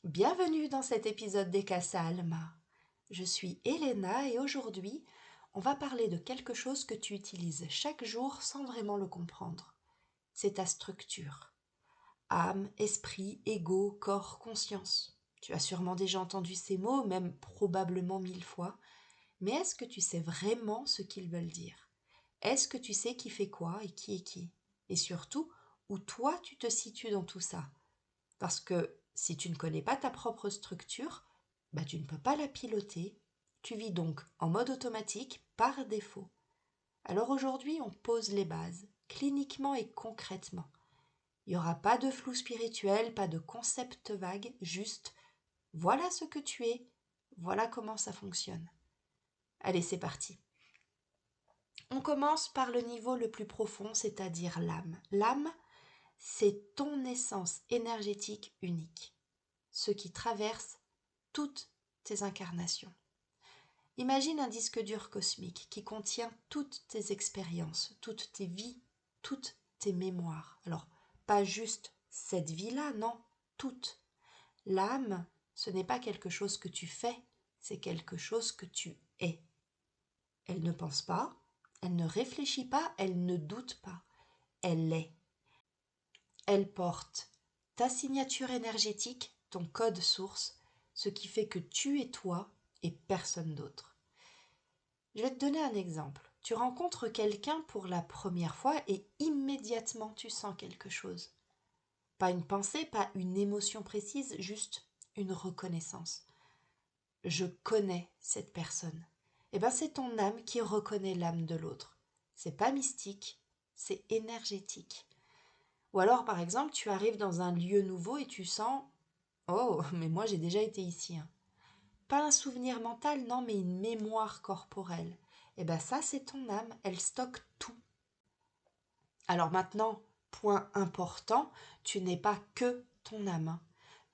Bienvenue dans cet épisode des Casa Alma. Je suis Elena et aujourd'hui, on va parler de quelque chose que tu utilises chaque jour sans vraiment le comprendre. C'est ta structure. Âme, esprit, ego, corps, conscience. Tu as sûrement déjà entendu ces mots, même probablement 1000 fois. Mais est-ce que tu sais vraiment ce qu'ils veulent dire? Est-ce que tu sais qui fait quoi et qui est qui? Et surtout, où toi tu te situes dans tout ça? Parce que si tu ne connais pas ta propre structure, tu ne peux pas la piloter. Tu vis donc en mode automatique par défaut. Alors aujourd'hui, on pose les bases, cliniquement et concrètement. Il n'y aura pas de flou spirituel, pas de concept vague, juste voilà ce que tu es, voilà comment ça fonctionne. Allez, c'est parti. On commence par le niveau le plus profond, c'est-à-dire l'âme. L'âme, c'est ton essence énergétique unique, ce qui traverse toutes tes incarnations. Imagine un disque dur cosmique qui contient toutes tes expériences, toutes tes vies, toutes tes mémoires. Alors, pas juste cette vie-là, non, toutes. L'âme, ce n'est pas quelque chose que tu fais, c'est quelque chose que tu es. Elle ne pense pas, elle ne réfléchit pas, elle ne doute pas, elle est. Elle porte ta signature énergétique, ton code source, ce qui fait que tu es toi et personne d'autre. Je vais te donner un exemple. Tu rencontres quelqu'un pour la première fois et immédiatement tu sens quelque chose. Pas une pensée, pas une émotion précise, juste une reconnaissance. Je connais cette personne. C'est ton âme qui reconnaît l'âme de l'autre. C'est pas mystique, c'est énergétique. Ou alors, par exemple, tu arrives dans un lieu nouveau et tu sens « Oh, mais moi j'ai déjà été ici. » Pas un souvenir mental, non, mais une mémoire corporelle. Ça, c'est ton âme, elle stocke tout. Alors maintenant, point important, tu n'es pas que ton âme.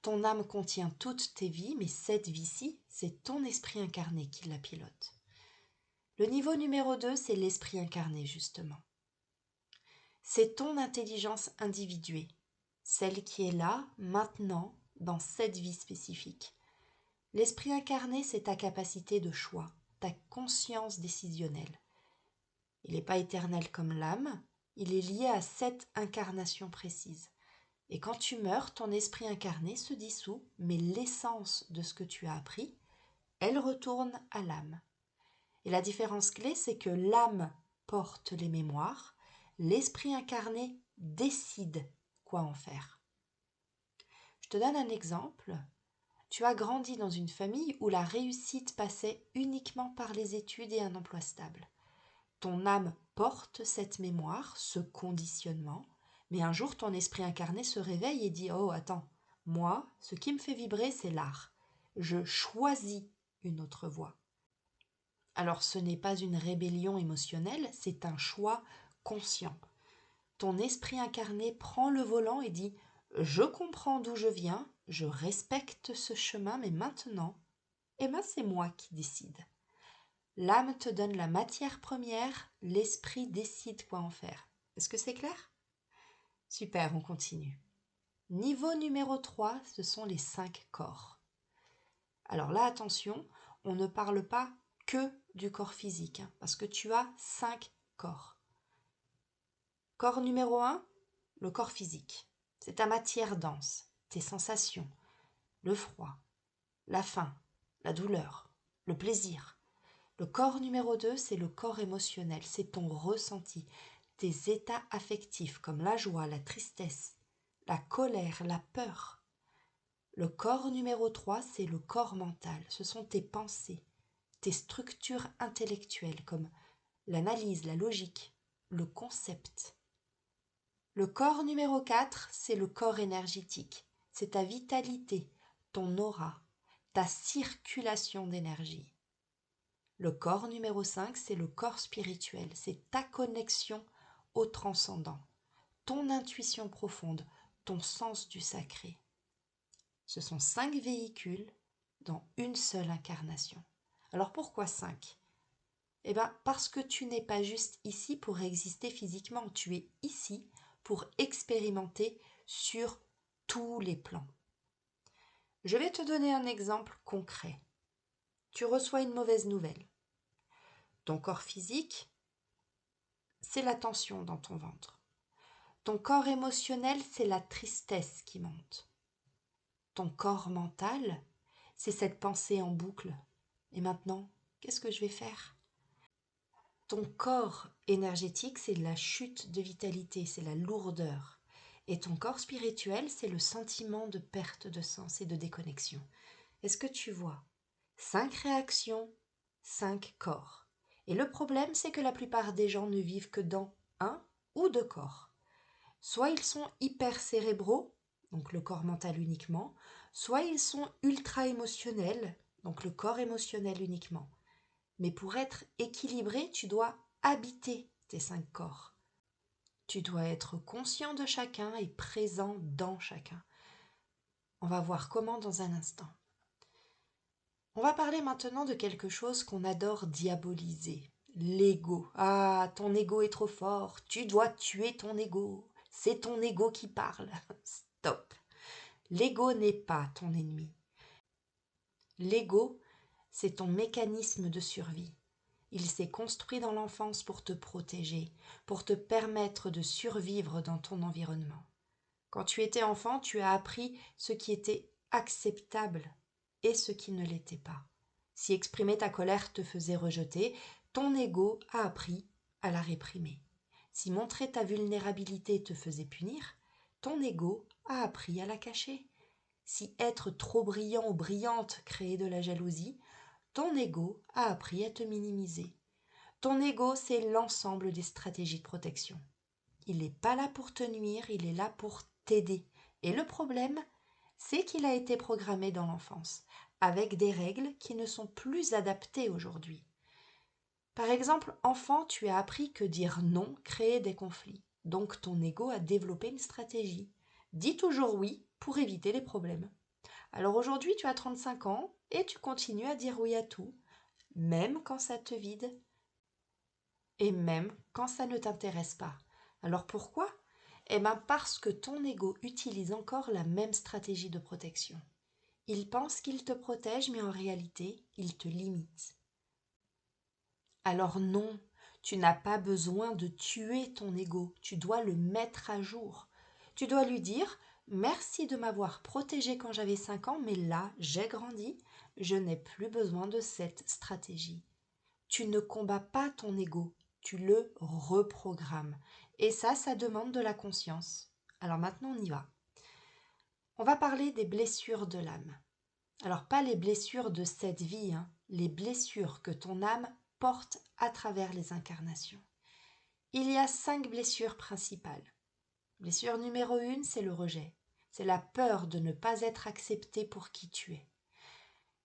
Ton âme contient toutes tes vies, mais cette vie-ci, c'est ton esprit incarné qui la pilote. Le niveau numéro 2, c'est l'esprit incarné, justement. C'est ton intelligence individuée, celle qui est là, maintenant, dans cette vie spécifique. L'esprit incarné, c'est ta capacité de choix, ta conscience décisionnelle. Il n'est pas éternel comme l'âme, il est lié à cette incarnation précise. Et quand tu meurs, ton esprit incarné se dissout, mais l'essence de ce que tu as appris, elle retourne à l'âme. Et la différence clé, c'est que l'âme porte les mémoires, l'esprit incarné décide quoi en faire. Je te donne un exemple. Tu as grandi dans une famille où la réussite passait uniquement par les études et un emploi stable. Ton âme porte cette mémoire, ce conditionnement, mais un jour ton esprit incarné se réveille et dit « Oh, attends, moi, ce qui me fait vibrer, c'est l'art. Je choisis une autre voie. » Alors ce n'est pas une rébellion émotionnelle, c'est un choix conscient. Ton esprit incarné prend le volant et dit « Je comprends d'où je viens, je respecte ce chemin, mais maintenant, c'est moi qui décide. » L'âme te donne la matière première, l'esprit décide quoi en faire. Est-ce que c'est clair? Super, on continue. Niveau numéro 3, ce sont les 5 corps. Alors là, attention, on ne parle pas que du corps physique, parce que tu as 5 corps. Corps numéro 1, le corps physique. C'est ta matière dense, tes sensations, le froid, la faim, la douleur, le plaisir. Le corps numéro 2, c'est le corps émotionnel, c'est ton ressenti, tes états affectifs comme la joie, la tristesse, la colère, la peur. Le corps numéro 3, c'est le corps mental, ce sont tes pensées, tes structures intellectuelles comme l'analyse, la logique, le concept. Le corps numéro 4, c'est le corps énergétique, c'est ta vitalité, ton aura, ta circulation d'énergie. Le corps numéro 5, c'est le corps spirituel, c'est ta connexion au transcendant, ton intuition profonde, ton sens du sacré. Ce sont 5 véhicules dans une seule incarnation. Alors pourquoi 5 ? Parce que tu n'es pas juste ici pour exister physiquement, tu es ici pour expérimenter sur tous les plans. Je vais te donner un exemple concret. Tu reçois une mauvaise nouvelle. Ton corps physique, c'est la tension dans ton ventre. Ton corps émotionnel, c'est la tristesse qui monte. Ton corps mental, c'est cette pensée en boucle. Et maintenant, qu'est-ce que je vais faire? Ton corps énergétique, c'est la chute de vitalité, c'est la lourdeur. Et ton corps spirituel, c'est le sentiment de perte de sens et de déconnexion. Est-ce que tu vois? 5 réactions, 5 corps. Et le problème, c'est que la plupart des gens ne vivent que dans un ou deux corps. Soit ils sont hyper cérébraux, donc le corps mental uniquement, soit ils sont ultra émotionnels, donc le corps émotionnel uniquement. Mais pour être équilibré, tu dois habiter tes 5 corps. Tu dois être conscient de chacun et présent dans chacun. On va voir comment dans un instant. On va parler maintenant de quelque chose qu'on adore diaboliser. L'ego. Ah, ton ego est trop fort. Tu dois tuer ton ego. C'est ton ego qui parle. Stop. L'ego n'est pas ton ennemi. L'ego, c'est ton mécanisme de survie. Il s'est construit dans l'enfance pour te protéger, pour te permettre de survivre dans ton environnement. Quand tu étais enfant, tu as appris ce qui était acceptable et ce qui ne l'était pas. Si exprimer ta colère te faisait rejeter, ton ego a appris à la réprimer. Si montrer ta vulnérabilité te faisait punir, ton ego a appris à la cacher. Si être trop brillant ou brillante créait de la jalousie, ton ego a appris à te minimiser. Ton ego, c'est l'ensemble des stratégies de protection. Il n'est pas là pour te nuire, il est là pour t'aider. Et le problème, c'est qu'il a été programmé dans l'enfance, avec des règles qui ne sont plus adaptées aujourd'hui. Par exemple, enfant, tu as appris que dire non créait des conflits. Donc ton ego a développé une stratégie. Dis toujours oui pour éviter les problèmes. Alors aujourd'hui, tu as 35 ans et tu continues à dire oui à tout, même quand ça te vide et même quand ça ne t'intéresse pas. Alors pourquoi? Eh bien parce que ton ego utilise encore la même stratégie de protection. Il pense qu'il te protège, mais en réalité, il te limite. Alors non, tu n'as pas besoin de tuer ton ego, tu dois le mettre à jour. Tu dois lui dire merci de m'avoir protégé quand j'avais 5 ans, mais là, j'ai grandi, je n'ai plus besoin de cette stratégie. Tu ne combats pas ton ego, tu le reprogrammes. Et ça demande de la conscience. Alors maintenant, on y va. On va parler des blessures de l'âme. Alors pas les blessures de cette vie, les blessures que ton âme porte à travers les incarnations. Il y a 5 blessures principales. Blessure numéro 1, c'est le rejet. C'est la peur de ne pas être accepté pour qui tu es.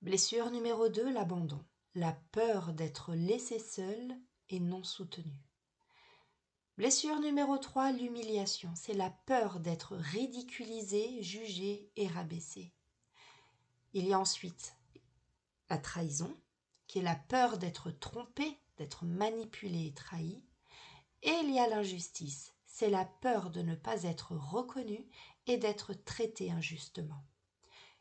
Blessure numéro 2, l'abandon. La peur d'être laissé seul et non soutenu. Blessure numéro 3, l'humiliation. C'est la peur d'être ridiculisé, jugé et rabaissé. Il y a ensuite la trahison, qui est la peur d'être trompé, d'être manipulé et trahi. Et il y a l'injustice, c'est la peur de ne pas être reconnu et d'être traité injustement.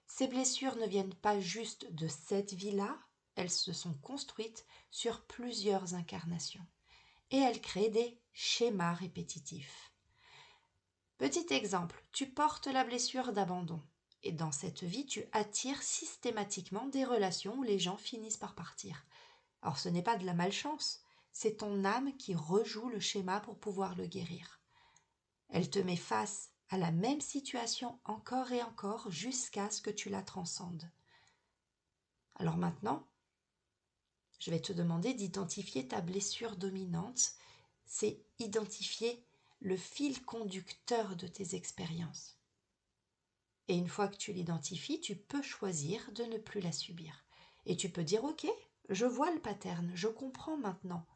Ces blessures ne viennent pas juste de cette vie-là, elles se sont construites sur plusieurs incarnations. Et elles créent des schémas répétitifs. Petit exemple, tu portes la blessure d'abandon. Et dans cette vie, tu attires systématiquement des relations où les gens finissent par partir. Alors ce n'est pas de la malchance, c'est ton âme qui rejoue le schéma pour pouvoir le guérir. Elle te met face à la même situation encore et encore jusqu'à ce que tu la transcendes. Alors maintenant, je vais te demander d'identifier ta blessure dominante. C'est identifier le fil conducteur de tes expériences. Et une fois que tu l'identifies, tu peux choisir de ne plus la subir. Et tu peux dire, ok, je vois le pattern, je comprends maintenant,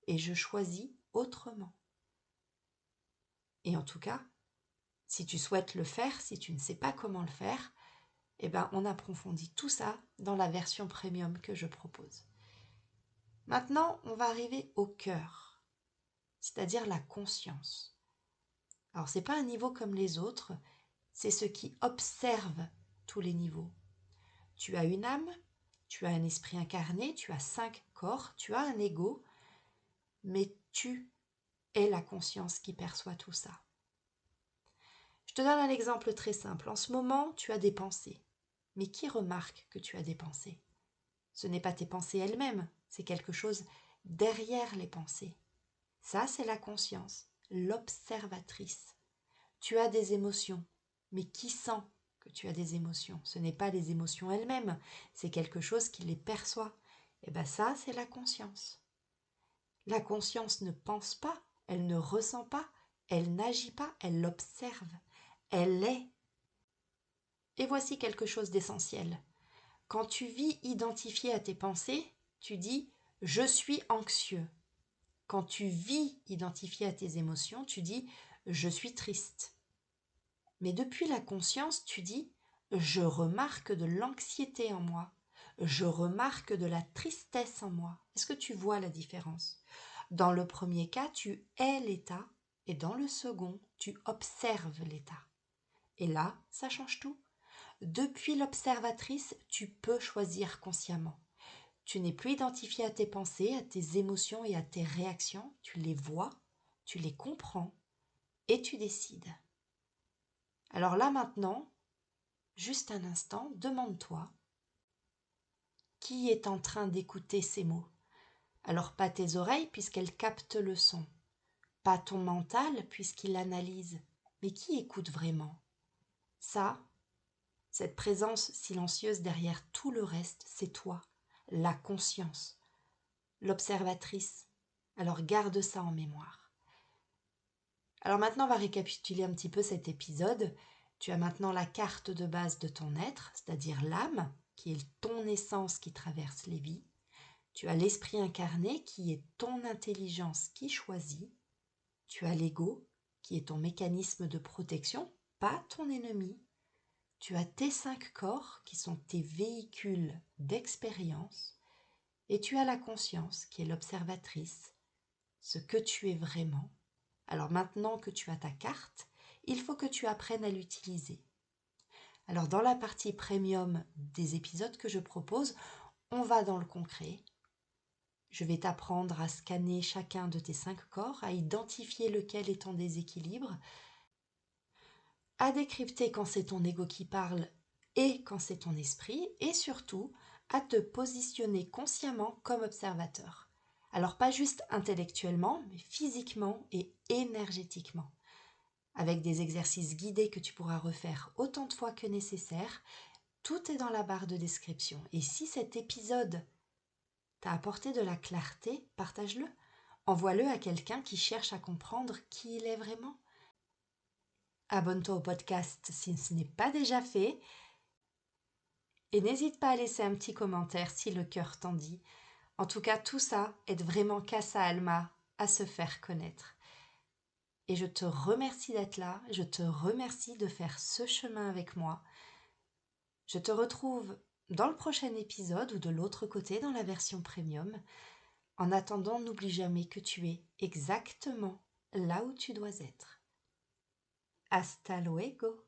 et je choisis autrement. Et en tout cas, si tu souhaites le faire, si tu ne sais pas comment le faire, eh ben, on approfondit tout ça dans la version premium que je propose. Maintenant, on va arriver au cœur, c'est-à-dire la conscience. Alors, ce n'est pas un niveau comme les autres, c'est ce qui observe tous les niveaux. Tu as une âme, tu as un esprit incarné, tu as 5 corps, tu as un ego, mais tu es la conscience qui perçoit tout ça. Je te donne un exemple très simple. En ce moment, tu as des pensées. Mais qui remarque que tu as des pensées? Ce n'est pas tes pensées elles-mêmes, c'est quelque chose derrière les pensées. Ça, c'est la conscience, l'observatrice. Tu as des émotions, mais qui sent que tu as des émotions? Ce n'est pas les émotions elles-mêmes, c'est quelque chose qui les perçoit. Et bien ça, c'est la conscience. La conscience ne pense pas, elle ne ressent pas, elle n'agit pas, elle observe, elle est. Et voici quelque chose d'essentiel. Quand tu vis identifié à tes pensées, tu dis « je suis anxieux ». Quand tu vis identifié à tes émotions, tu dis « je suis triste ». Mais depuis la conscience, tu dis « je remarque de l'anxiété en moi ». Je remarque de la tristesse en moi. Est-ce que tu vois la différence? Dans le premier cas, tu es l'état et dans le second, tu observes l'état. Et là, ça change tout. Depuis l'observatrice, tu peux choisir consciemment. Tu n'es plus identifié à tes pensées, à tes émotions et à tes réactions. Tu les vois, tu les comprends et tu décides. Alors là maintenant, juste un instant, demande-toi qui est en train d'écouter ces mots. Alors pas tes oreilles puisqu'elles captent le son, pas ton mental puisqu'il l'analyse, mais qui écoute vraiment? Ça, cette présence silencieuse derrière tout le reste, c'est toi, la conscience, l'observatrice. Alors garde ça en mémoire. Alors maintenant, on va récapituler un petit peu cet épisode. Tu as maintenant la carte de base de ton être, c'est-à-dire l'âme, qui est ton essence qui traverse les vies. Tu as l'esprit incarné, qui est ton intelligence qui choisit. Tu as l'ego, qui est ton mécanisme de protection, pas ton ennemi. Tu as tes 5 corps, qui sont tes véhicules d'expérience. Et tu as la conscience, qui est l'observatrice, ce que tu es vraiment. Alors maintenant que tu as ta carte, il faut que tu apprennes à l'utiliser. Alors dans la partie premium des épisodes que je propose, on va dans le concret. Je vais t'apprendre à scanner chacun de tes 5 corps, à identifier lequel est en déséquilibre, à décrypter quand c'est ton ego qui parle et quand c'est ton esprit, et surtout à te positionner consciemment comme observateur. Alors pas juste intellectuellement, mais physiquement et énergétiquement. Avec des exercices guidés que tu pourras refaire autant de fois que nécessaire, tout est dans la barre de description. Et si cet épisode t'a apporté de la clarté, partage-le. Envoie-le à quelqu'un qui cherche à comprendre qui il est vraiment. Abonne-toi au podcast si ce n'est pas déjà fait. Et n'hésite pas à laisser un petit commentaire si le cœur t'en dit. En tout cas, tout ça aide vraiment Casa Alma à se faire connaître. Et je te remercie d'être là, je te remercie de faire ce chemin avec moi. Je te retrouve dans le prochain épisode ou de l'autre côté dans la version premium. En attendant, n'oublie jamais que tu es exactement là où tu dois être. Hasta luego!